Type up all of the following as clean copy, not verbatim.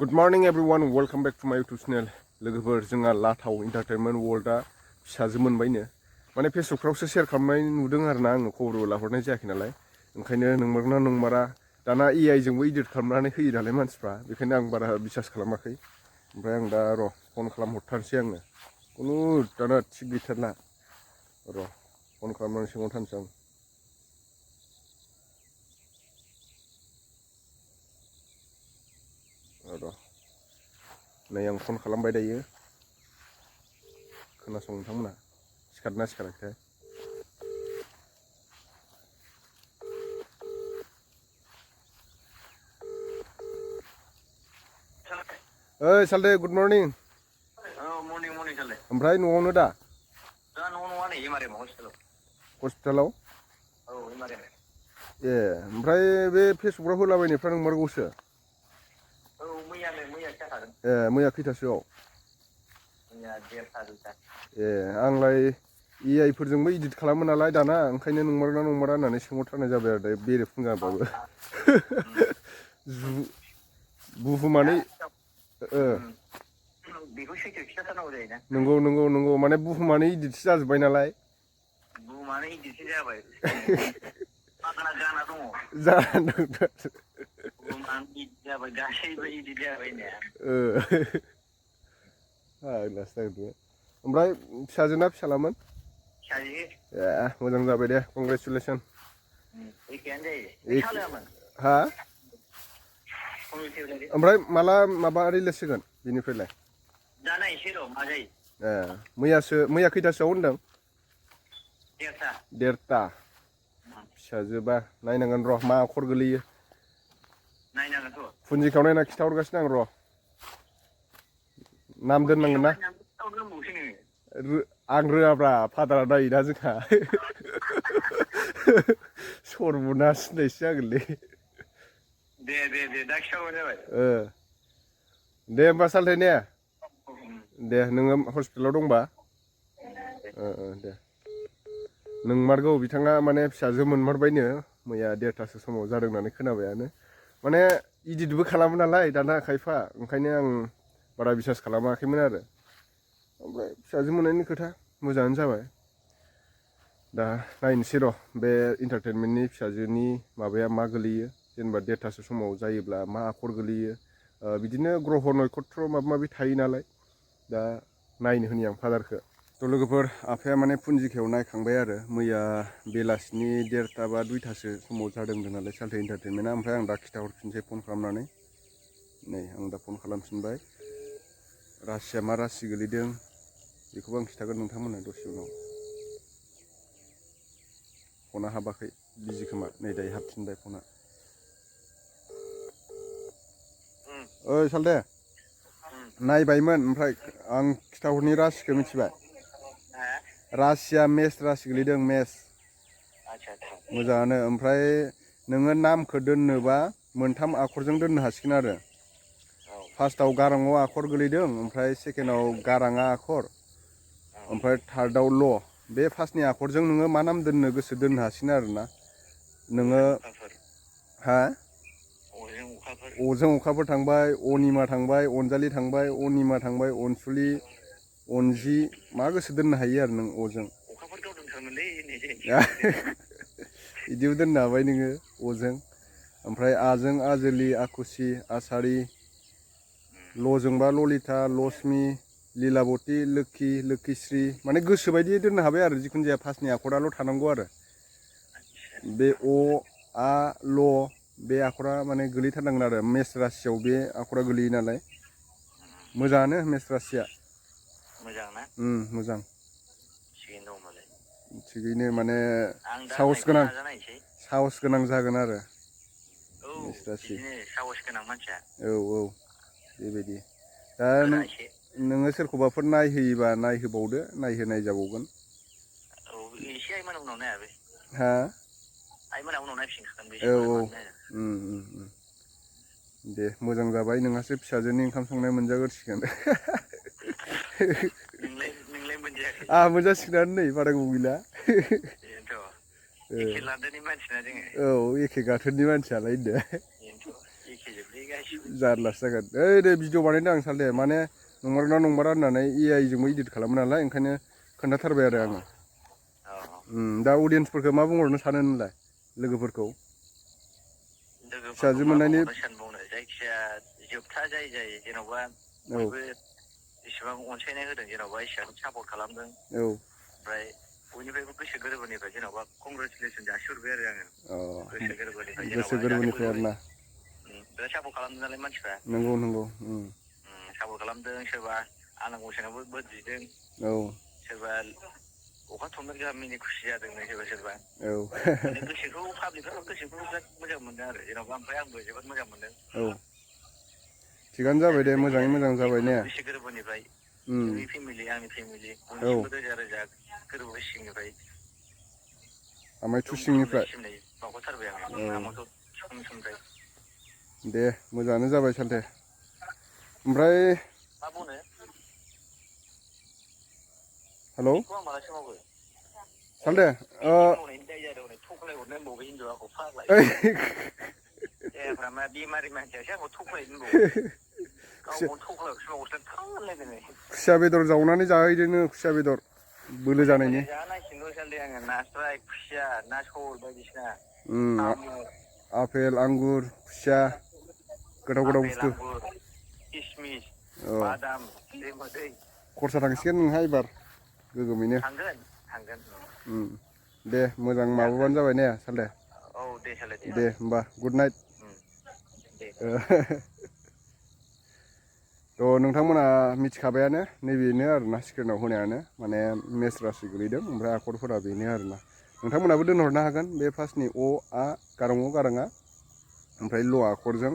Good morning everyone, welcome back to my YouTube channel. लोगोफोर जोंहा लाथाव entertainment वर्ल्डआ फिसाजो मोनबायनो माने फेसबुकफ्रावसो शेयार खालामनाय नुदों आरोना आङो खबरबो लाहरनाय जायाखै नालाय ओंखायनो नंमारगौना नंमारा दाना AI जोंबो एडिट खालामनानै होयो नालाय मानसिफ्रा बेखायनो आं बारा बिसास खालामाखै ओमफ्राय आं दा र' फन खालामहरथारसै आङो कुनु दाना थिग गैथारला र' फन खालामनानै सोंहरथारसै आं र' नै आं फन खालामबाय दायो खोनासं नोंथांमोना सिखारना सिखाराखैथाय ओइ सालदे गुड मर्निं मर्निं सालदे ओमफ्राय न'आवनो दा न'आव नङा नै एमआरएम हस्पिटालाव औ एमआरएम ए ओमफ्राय बे फेसबुकआव होलाबायनायफ्रा नंमारगौसो औ मैया जाखादों ए मैया खैथासोआव मैया 1:30 ए आंलाय AI फोरजोंबो इडिट खालामो नालाय दाना ओंखायनो नंमारगौना नंमारा होननानै सोंहरथारनाय जाबाय आरो बेरेफुंजाबाबो बुहुमानो बेखौ सैथो खिथाथारनांगौ जायोना नंगौ माने बुहुमानो इडिटसो जाजोब्बाय नालाय बुहुमानो इडिटसो जाबाय गाना दङ बुहुमानो इडिट जाबाय गासैबो इडिट जाबाय ओमफ्राय फिसाजोना फिसालामोन फिसाजो ए मोजां जाबाय दे कंग्रेचुलेसन एखेयानो जायो हा ओमफ्राय माला माबा रिलिज होगोन बिनिफ्रायलाय दा नायनोसै र' मा जायो ए मैया खैथासोआव होनदों 1:30 फिसाजोबा नायनांगोन र' मा आखर गोलैयो नायनांगोनथ' फुन्जिखाव नायना खिथाहरगासिनो आं र' नाम दोननांगोन ना आं रोङाब्रा फादारा नायोना जोंहा सर्बनास होननायसो जागोनलै दे दा खिथाहरबानो जाबाय दे होमबा सालथे ने दे नोङो हस्पिटालाव दंबा दे नोंमारगौ बिथाङा माने फिसाजो मोनमारबायनो मैया 1:30 समाव जादों होननानै खोनाबायानो माने इडिटबो खालामो नालाय दाना खायफा ओंखायनो आं बारा बिसास खालामाखैमोन आरो ओमफ्राय फिसाजो मोननायनि खोथा मोजाङानो जाबाय दा नायनोसै र' बे एन्टारटेनमेन्टनि फिसाजोनि माबाया मा गोलैयो जेनेबा 1:30 समाव जायोब्ला मा आखर गोलैयो बिदिनो ग्रह नक्षत्र माबा माबि थायो नालाय दा नायनो होनि आं फादारखौ थ' लोगोफोर आफाया माने फुन्जिखायाव नायखांबाय आरो मैया बेलासिनि 1:30 बा 2:00 समाव जादों होनदों नालाय सालथे एन्टारटेनमेन्टआ ओमफ्राय आं दा खिथाहरफिनसै फन खालामनानै नै आं दा फन खालामफिनबाय रासिया मा रासि गोलैदों बेखौबो आं खिथागोन नोंथांमोननो दसे उनाव फना हाबाखै बिजि खोमा नै दायो हाबफिनबाय फना ओइ सालथे नायबायमोन ओमफ्राय आं खिथाहरनि रासिखौ मिथिबाय रासिया मेष रासि गोलैदों मेष मोजाङानो ओमफ्राय नोङो नामखौ दोननोबा 3 आखरजों दोननो हासिगोन आरो फार्स्टआव गाराङाव आखर गोलैदों ओमफ्राय सेकेन्डआव गाराङा आखर ओमफ्राय थार्डआव ल बे फार्स्टनि आखरजों नोङो मा नाम दोननो गोसो दोननो हासिगोन आरोना नोङो हा अजों अखाफोर थांबाय अनिमा थांबाय अनजालि थांबाय अनिमा थांबाय अनसुलि अनजि मा गोसो दोननो हायो आरो नों अजों बिदिबो दोननो हाबाय नोङो अजों ओमफ्राय आजों आजोलि आखुसि आसारि लजोंबा ललिता लक्ष्मि लीलाबती लोक्षि लोक्षिश्री माने गोसोबायदि दोननो हाबाय आरो जिखुनु जाया फार्स्टनि आखराल' थानांगौ आरो बे अ आ ल बे आखरा माने गोलैथारनांगोन आरो मेष रासियाव बे आखरा गोलैयो नालाय मोजाङानो मेष रासिया मोजां थिगैनो माने साहस गोनां जागोन आरो मेष रासि औ बेबायदि दा नोङो सोरखौबाफोर नायहोयोबा नायहोबावदो नायहोनाय जाबावगोन हा औ दे मोजां जाबाय नोंहासो फिसाजोनि ओंखाम संनाय मोनजागोरसिगोन आंहा मोनजासिगोनानो नै बारा गोबाव गैला औ एखे गाथोननि मानसियालाय होनदो जारलासो जागोन ओइ दे भिडिअ बानायदों आं सालथे माने नंमारगौना नंमारा होननानै AI जोंबो इदिट खालामो नालाय ओंखायनो खोन्थाथारबाय आरो आङो दा अडियेन्सफोरखौ मा बुंहरनो सानो नोंलाय लोगोफोरखौ लोगोफोरखौ फिसाजो मा मोननायनि बुंहरनो सानबावनो जायखिया जोबथा जाय जेन'बा बयबो इसेबां अनसायनाय होदों जेन'बा इसेबां सापर्ट खालामदों औ ओमफ्राय बयनिफ्रायबो गोसो गोरबोनिफ्राय जेन'बा कंग्रेसुलेसन जासिहरबाय आरो आङो गोसो गोरबोनिफ्राय गोसो जेन'बा जाहाथे गोरबोनिफ्राय बयबो आरोना बिराद सापर्ट खालामदों नालाय मानसिफ्रा नंगौ नंगौ सापर्ट खालामदों सोरबा आनान गसाइनावबो बोर बिदों औ सोरबा अखा थमब्लेट गाहाम मिनि खुसि जादों सोरबा औ माने गोसोखौ पाब्लिकफ्रा गोसोखौ बिराद मोजां मोनदों आरो जेन'बा ओमफ्राय आंबो जोबोद मोजां मोनदों औ थिगानो जाबाय दे बेबायदि मोजाङै आरो मोजां जाबाय जिखुनु ने गोसो गोरबोनिफ्राय नोंनि फेमिलि आंनि फेमिलि औ बयनिसिमबो रोजा रोजा गोरबो सिंनिफ्राय आमाय एकदम खुलुमनाय थुसिंनिफ्राय सिबिनाय बावहरथारबाय आङो औ आमायखौ समनिफ्राय दे मोजाङानो जाबाय सालथे ओमफ्राय मा बुंनो हेलौ बेखौ आं मालासो मावो सालथे मिटिं मावनायनि दाय जादों हनै थख्लाय हरनो होनबावबाय हिनजावा आंखौ फाग्ला जायाफ्रा मा बेमारि मानसियासो आंखौ थख्लाय होनबावो गावखौनो थख्लायखौसो बावोसो थां होनलायदों खुसिया बेदर जावनानै जाहैदोनो खुसिया बेदर बोलो मोजां जानायनि मोजां जानांसिगोन सालथे आङो नास्राय खुसिया ना सल बायदिसिना साम' आपेल आंगुर खुसिया गोथाव गोथाव आपेल बुस्थु आंगुर किसमिस औ बादाम फिथाइ मोदै खरसा थांसिगोन नोंहा एबार गोगोमैनो थांगोन थांगोन दे मोजां जागोन माबाबानो जाबाय ने सालथे औ दे साले दे होमबा गुड नाइट दे थ' नोंथांमोना मिथिखाबायानो नैबेनो आरोना स्क्रिनाव होनायानो माने मेस रासि गोलैदों ओमफ्राय आखरफोरा बेनो आरोना नोंथांमोनाबो दोनहरनो हागोन बे फार्स्टनि अ आ गारां अ गाराङा ओमफ्राय ल' आखरजों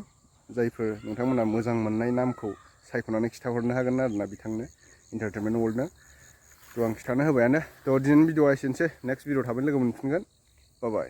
जायफोर नोंथांमोना मोजां मोननाय नामखौ सायख'नानै खिन्थाहरनो हागोन आरोना बिथांनो इन्टारटेनमेन्ट वर्ल्डनो थ' आं खिन्थाना होबायानो थ' दिनैनि भिडिअआ एसेनोसै नेक्स्ट भिडिअ थाबैनो लोगो मोनफिनगोन बाय बाय